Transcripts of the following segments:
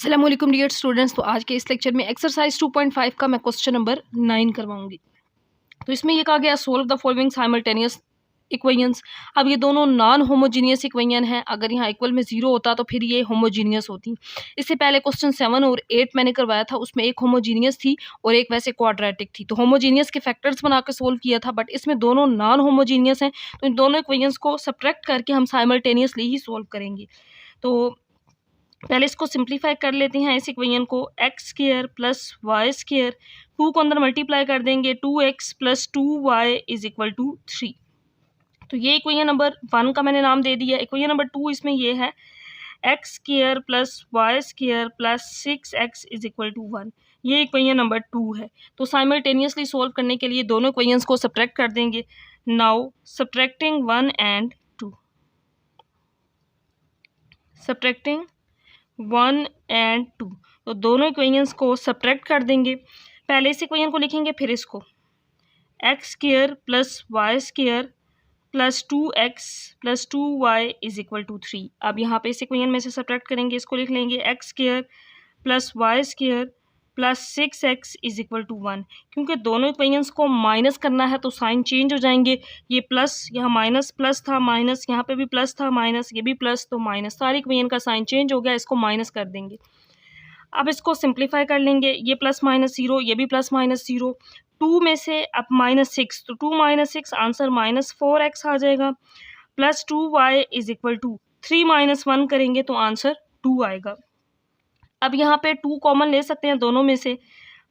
अस्सलाम वालेकुम dear students. तो आज के इस लेक्चर में एक्सरसाइज 2.5 का मैं क्वेश्चन नंबर 9 करवाऊंगी। तो इसमें ये कहा गया solve the following simultaneous equations. अब ये दोनों नॉन होमोजीनियस इक्वेशन हैं। अगर यहाँ इक्वल में 0 होता तो फिर ये होमोजीनियस होती। इससे पहले क्वेश्चन 7 और 8 मैंने करवाया था, उसमें एक होमोजीनियस थी और एक वैसे क्वाड्रेटिक थी। तो होमोजीनियस के फैक्टर्स बना के सोल्व किया था, बट इसमें दोनों नॉन होमोजीनियस हैं, तो इन दोनों इक्वेशंस को सब्ट्रैक्ट करके हम साइमल्टेनियसली ही सोल्व करेंगे। तो पहले इसको सिंप्लीफाई कर लेते हैं। इस इक्वेशन को X square plus Y square, 2 को अंदर मल्टीप्लाई कर देंगे, 2x plus 2y is equal to 3। तो ये इक्वेशन नंबर 1 का मैंने नाम दे दिया। इक्वेशन नंबर 2 इसमें ये है x square plus Y square plus 6x is equal to 1। ये इक्वेशन नंबर 2 है। तो साइमल्टेनियसली सोल्व करने के लिए दोनों इक्वेशंस को सब्ट्रैक्ट कर देंगे। Now subtracting 1 and 2, subtracting 1 and 2, तो दोनों इक्वेशंस को सब्ट्रैक्ट कर देंगे। पहले इस इक्वेशन को लिखेंगे, फिर इसको X square plus Y square plus 2x plus 2y is equal to 3। अब यहाँ पे इस इक्वेशन में से सब्ट्रैक्ट करेंगे, इसको लिख लेंगे x square plus Y square plus 6x is equal to 1। क्योंकि दोनों इक्वेशंस को माइनस करना है तो साइन चेंज हो जाएंगे। ये प्लस, यहाँ माइनस प्लस था, माइनस यहाँ पे भी प्लस था, माइनस ये भी प्लस, तो माइनस, सारी इक्वेशन का साइन चेंज हो गया, इसको माइनस कर देंगे। अब इसको सिंप्लीफाई कर लेंगे, ये प्लस माइनस 0, ये भी प्लस माइनस 0, 2 में से अब -6, तो 2 - 6 आंसर -4x आ जाएगा, plus 2y is equal to 3 - 1 करेंगे तो आंसर 2 आएगा। अब यहाँ पे 2 कॉमन ले सकते हैं दोनों में से,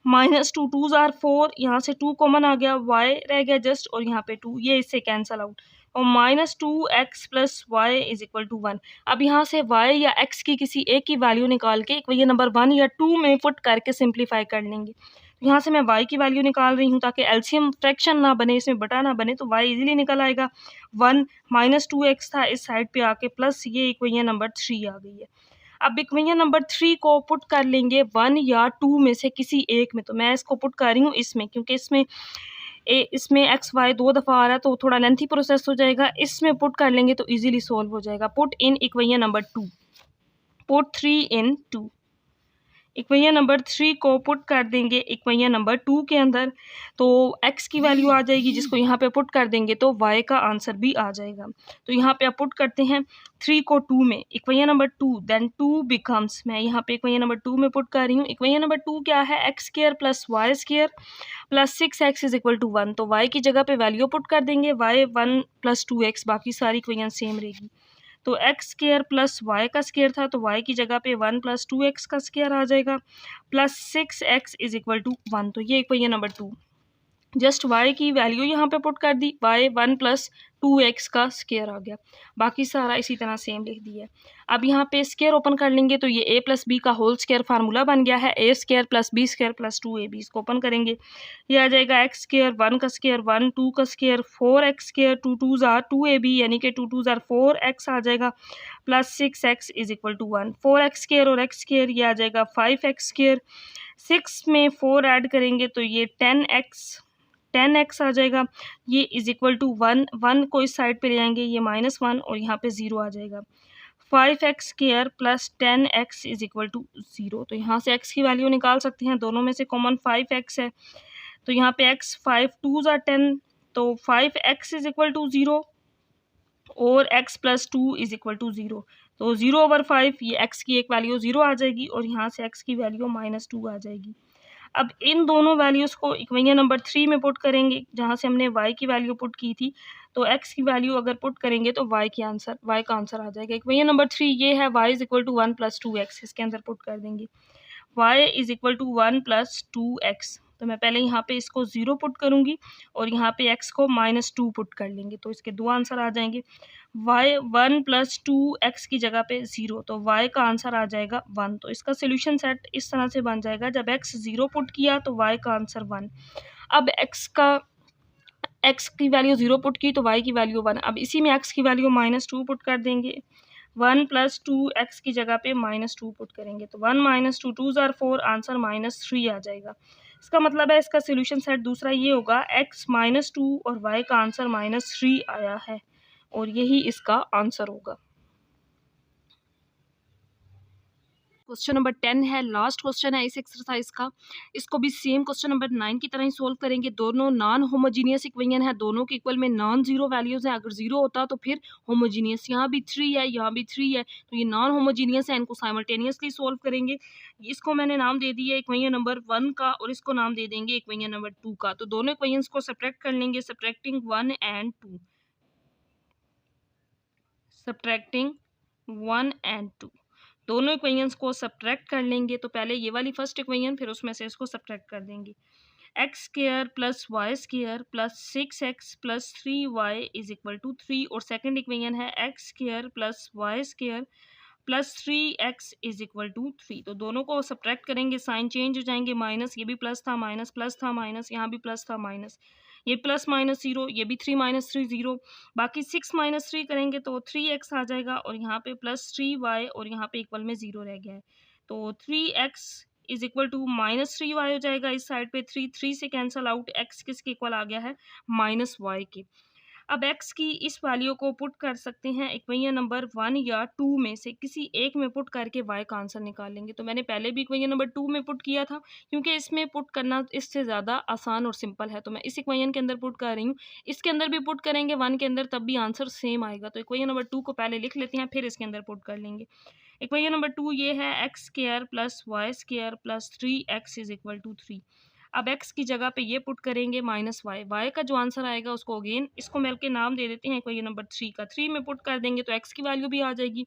-2 2s आर 4, यहाँ से 2 कॉमन आ गया, y रह गया जस्ट, और यहाँ पे 2, ये इससे कैंसल आउट, और -2x plus y is equal to 1। अब यहाँ से y या x की किसी एक की वैल्यू निकाल के इक्वेशन नंबर 1 या 2 में पुट करके सिंप्लीफाई कर लेंगे। यहाँ से मैं y की वैल्यू निकाल रही हूँ ताकि एलसीएम फ्रैक्शन ना बने, इसमें बटा ना बने, तो y इजीली निकल आएगा। 1 -2x था, इस साइड पे आके प्लस ये इक्वेशन नंबर 3 आ गई है। अब इक्वेशन नंबर 3 को पुट कर लेंगे 1 या 2 में से किसी एक में। तो मैं इसको पुट कर रही हूँ इसमें, क्योंकि इसमें एक्स वाई 2 दफ़ा आ रहा है तो थोड़ा लेंथी प्रोसेस हो जाएगा। इसमें पुट कर लेंगे तो इजीली सोल्व हो जाएगा। Put in equation number 2, put 3 in 2। Equation number 3 को पुट कर देंगे इक्वेशन नंबर 2 के अंदर, तो x की वैल्यू आ जाएगी, जिसको यहाँ पे पुट कर देंगे तो y का आंसर भी आ जाएगा। तो यहाँ पे आप पुट करते हैं 3 को 2 में, इक्वेशन नंबर 2, देन 2 बिकम्स, मैं यहाँ पे इक्वेशन नंबर 2 में पुट कर रही हूँ। इक्वेशन नंबर 2 क्या है, x square plus Y square plus 6x is equal to 1। तो y की जगह पे वैल्यू पुट कर देंगे, y 1 प्लस 2x, बाकी सारी इक्वेशन सेम रहेगी। तो एक्स स्क्वायर प्लस वाई का स्क्वायर था, तो वाई की जगह पे 1 प्लस 2x का स्क्वायर आ जाएगा, plus 6x is equal to 1। तो ये इक्वेशन नंबर 2, जस्ट y की वैल्यू यहाँ पे पुट कर दी, y 1 प्लस 2x का स्क्वायर आ गया, बाकी सारा इसी तरह सेम लिख दिया। अब यहाँ पे स्क्वायर ओपन कर लेंगे तो ये a प्लस बी का होल स्क्वायर फार्मूला बन गया है, a square plus b square plus 2ab। इसको ओपन करेंगे, ये आ जाएगा एक्स स्क्वायर, 1 का स्क्वायर 1, 2 का square 4x square, 2 2s are 2ab, यानी कि 2 2s आर 4x आ जाएगा, plus 6x is equal to 1। 4x square और x स्क्वायर, ये आ जाएगा 5x स्क्वायर, 6 में 4 ऐड करेंगे तो ये 10x आ जाएगा, ये इज इक्वल टू 1, 1 को इस साइड पे ले आएंगे, ये -1 और यहाँ पे 0 आ जाएगा। 5x square plus 10x is equal to 0। तो यहाँ से x की वैल्यू निकाल सकते हैं, दोनों में से कॉमन 5x है, तो यहाँ पे x 5 2s आर 10, तो 5x इज इक्वल टू 0 और x plus 2 is equal to 0। तो 0/5, ये x की एक वैल्यू 0 आ जाएगी और यहाँ से x की वैल्यू -2 आ जाएगी। अब इन दोनों वैल्यूज़ को इक्वेशन नंबर 3 में पुट करेंगे, जहाँ से हमने y की वैल्यू पुट की थी, तो x की वैल्यू अगर पुट करेंगे तो y का आंसर आ जाएगा। इक्वेशन नंबर 3 ये है, y is equal to 1 plus 2x, इसके अंदर पुट कर देंगे, y is equal to 1 plus 2x। तो मैं पहले यहाँ पे इसको 0 पुट करूँगी और यहाँ पे x को -2 पुट कर लेंगे, तो इसके दो आंसर आ जाएंगे। y 1 प्लस 2x की जगह पे 0, तो y का आंसर आ जाएगा 1। तो इसका सोल्यूशन सेट इस तरह से बन जाएगा, जब x 0 पुट किया तो y का आंसर 1। अब x की वैल्यू 0 पुट की तो y की वैल्यू 1। अब इसी में x की वैल्यू -2 पुट कर देंगे, 1 प्लस 2x की जगह पे -2 पुट करेंगे, तो 1 - 2 2s आर 4, आंसर -3 आ जाएगा। इसका मतलब है इसका सोल्यूशन सेट दूसरा ये होगा, x -2 और y का आंसर -3 आया है, और यही इसका आंसर होगा। क्वेश्चन नंबर 10 है, लास्ट क्वेश्चन है इस एक्सरसाइज का। इसको भी सेम क्वेश्चन नंबर 9 की तरह ही सोल्व करेंगे। दोनों नॉन होमोजीनियस इक्वेशन है, दोनों के इक्वल में नॉन जीरो वैल्यूज है। अगर जीरो होता तो फिर होमोजीनियस, यहाँ भी 3 है, यहाँ भी 3 है, तो ये नॉन होमोजीनियस है, इनको साइमल्टेनियसली सोल्व करेंगे। इसको मैंने नाम दे दिया इक्वेशन नंबर 1 का और इसको नाम दे देंगे इक्वेशन नंबर 2 का। तो दोनों इक्वेशंस को सब्ट्रैक्ट कर लेंगे, सब्ट्रैक्टिंग 1 एंड 2, सब्ट्रैक्टिंग 1 एंड 2, दोनों इक्वेशंस को सब्ट्रैक्ट कर लेंगे। तो पहले ये वाली फर्स्ट इक्वेशन, फिर उसमें से इसको सब्ट्रैक्ट कर देंगे। X square plus Y square plus 6x plus 3y is equal to 3, और सेकंड इक्वेशन है x square plus Y square plus 3x is equal to 3। तो दोनों को सब्ट्रैक्ट करेंगे, साइन चेंज हो जाएंगे, माइनस, ये भी प्लस था, माइनस प्लस था, माइनस, यहाँ भी प्लस था, माइनस, ये प्लस माइनस 0, ये भी 3 माइनस 3 0, बाकी 6 माइनस 3 करेंगे तो 3x आ जाएगा, और यहाँ पे प्लस 3y और यहाँ पे इक्वल में 0 रह गया है। तो 3x is equal to minus 3y हो जाएगा। इस साइड पे 3 से कैंसल आउट, x किसके इक्वल आ गया है, माइनस y के। अब x की इस वैल्यू को पुट कर सकते हैं इक्वेशन नंबर 1 या 2 में से किसी एक में पुट करके y का आंसर निकाल लेंगे। तो मैंने पहले भी इक्वेशन नंबर 2 में पुट किया था, क्योंकि इसमें पुट करना इससे ज़्यादा आसान और सिंपल है, तो मैं इस इक्वेशन के अंदर पुट कर रही हूँ। इसके अंदर भी पुट करेंगे 1 के अंदर, तब भी आंसर सेम आएगा। तो इक्वेशन नंबर 2 को पहले लिख लेते हैं, फिर इसके अंदर पुट कर लेंगे। इक्वेशन नंबर 2 ये है x square plus Y square plus 3x is equal to 3। अब x की जगह पे ये पुट करेंगे माइनस y का जो आंसर आएगा उसको अगेन इसको मिल के नाम दे देते हैं इक्वेशन नंबर 3 का। 3 में पुट कर देंगे तो x की वैल्यू भी आ जाएगी।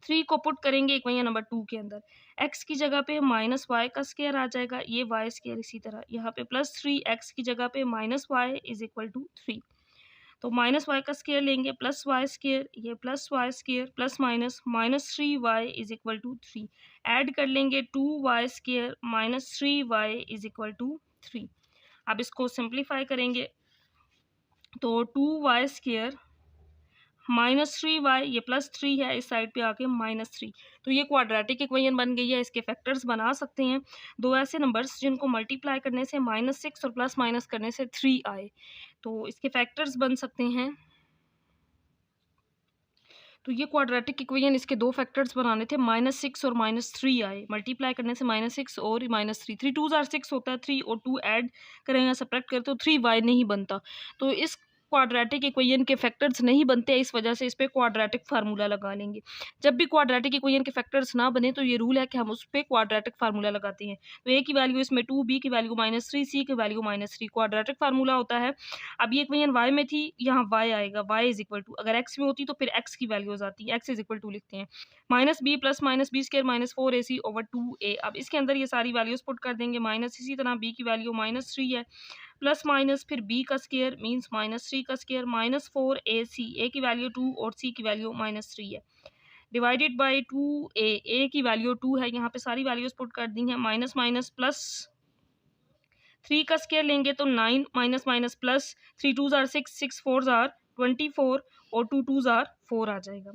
3 को पुट करेंगे इक्वेशन नंबर 2 के अंदर, x की जगह पे माइनस y का स्क्वायर आ जाएगा, ये y स्क्वायर इसी तरह, यहाँ पे प्लस 3x की जगह पे minus y is equal to 3। तो माइनस वाई का स्क्वायर लेंगे, प्लस वाई स्क्वायर, ये plus Y square plus minus, minus 3y is equal to 3, add कर लेंगे 2y square minus 3y is equal to 3। अब इसको सिंप्लीफाई करेंगे तो 2y स्क्वायर माइनस 3y, ये प्लस 3 है, इस साइड पे आके माइनस 3। तो ये क्वाड्रेटिक इक्वेशन बन गई है। इसके फैक्टर्स बना सकते हैं, दो ऐसे नंबर्स जिनको मल्टीप्लाई करने से -6 और प्लस माइनस करने से 3 आए, तो इसके फैक्टर्स बन सकते हैं। तो ये क्वाड्रेटिक इक्वेशन, इसके दो फैक्टर्स बनाने थे, -6 और -3 आए, मल्टीप्लाई करने से -6 और -3, 3 2 जार 6 होता है, 3 और 2 ऐड करेंगे, सब्ट्रैक्ट करते तो 3y नहीं बनता। तो इस क्वाड्रेटिक इक्वेशन के फैक्टर्स नहीं बनते, इस वजह से इस पर क्वाड्रेटिक फार्मूला लगा लेंगे। जब भी क्वाड्रेटिक इक्वेशन के फैक्टर्स ना बने तो ये रूल है कि हम उस पर क्वाड्रेटिक फार्मूला लगाते हैं। तो a की वैल्यू इसमें 2, b की वैल्यू -3, c की वैल्यू -3, क्वाड्रेटिक फार्मूला होता है। अब ये इक्वेशन y में थी, यहाँ y आएगा, y इज इक्वल टू, अगर x में होती तो फिर x की वैल्यूज आती है, x इज इक्वल टू लिखते हैं, -b plus -b square -4ac over 2a। अब इसके अंदर ये सारी वैल्यूज पुट कर देंगे, माइनस इसी तरह b की वैल्यू -3 है, प्लस माइनस फिर b का स्क्वायर मीन्स -3 का स्क्वायर -4ac, a की वैल्यू 2 और c की वैल्यू -3 है, डिवाइडेड बाई 2a, a की वैल्यू 2 है, यहाँ पे सारी वैल्यूज पुट कर दी हैं, माइनस माइनस प्लस 3 का स्क्वायर लेंगे तो 9 minus minus plus, 3 2 jar 6, 6 4 jar 24 और 2 2 जार 4 आ जाएगा।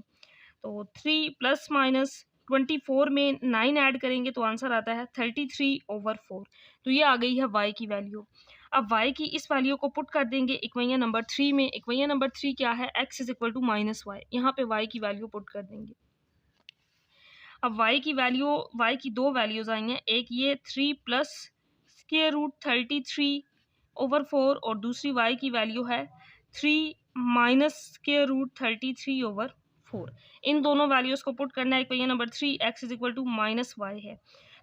तो 3 प्लस माइनस 24 में 9 ऐड करेंगे तो आंसर आता है 33/4। तो ये आ गई है y की वैल्यू। अब y की इस वैल्यू को पुट कर देंगे इक्वेशन नंबर 3 में। इक्वेशन नंबर 3 क्या है, x is equal to -y, यहाँ पे y की वैल्यू पुट कर देंगे। अब y की वैल्यू, y की दो वैल्यूज आई हैं, एक ये 3 प्लस स्क्वायर रूट 33/4 और दूसरी y की वैल्यू है 3 माइनस स्क्वायर रूट 33/4। इन दोनों वैल्यूज को पुट करना है equation number 3, x is equal to -y है,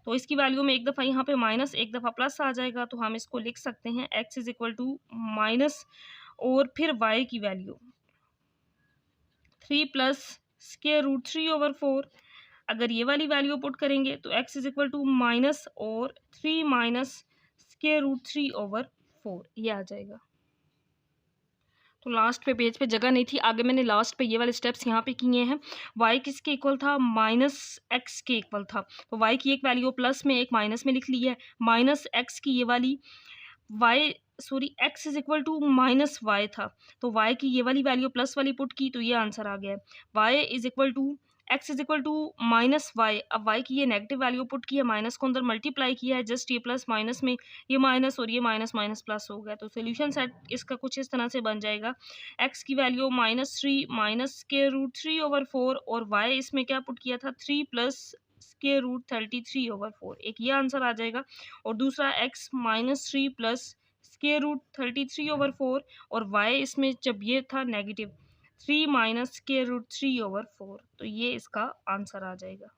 तो इसकी वैल्यू में एक दफ़ा यहाँ पे माइनस एक दफ़ा प्लस आ जाएगा, तो हम इसको लिख सकते हैं x is equal to minus और फिर y की वैल्यू 3 प्लस स्क्वायर रूट 3/4। अगर ये वाली वैल्यू पुट करेंगे तो x is equal to minus और 3 माइनस स्क्वायर रूट 3/4 ये आ जाएगा। तो लास्ट पे पेज पे जगह नहीं थी, आगे मैंने लास्ट पे ये वाले स्टेप्स यहाँ पे किए हैं। y किसके इक्वल था, -x के इक्वल था, तो y की एक वैल्यू प्लस में एक माइनस में लिख ली है, -x की ये वाली x is equal to -y था, तो y की ये वाली वैल्यू प्लस वाली पुट की तो ये आंसर आ गया है, y is equal to x is equal to -y। अब y की ये नेगेटिव वैल्यू पुट की है, माइनस को अंदर मल्टीप्लाई किया है, जस्ट ये प्लस माइनस में ये माइनस और ये माइनस माइनस प्लस हो गया, तो सोल्यूशन सेट इसका कुछ इस तरह से बन जाएगा, x की वैल्यू -3 माइनस स्क्वायर रूट 3/4 और y इसमें क्या पुट किया था 3 प्लस स्क्वायर रूट 33/4, एक ये आंसर आ जाएगा। और दूसरा x -3 प्लस स्क्वायर रूट 33/4 और y इसमें जब ये था नेगेटिव 3 माइनस स्क्वायर रूट 3/4, तो ये इसका आंसर आ जाएगा।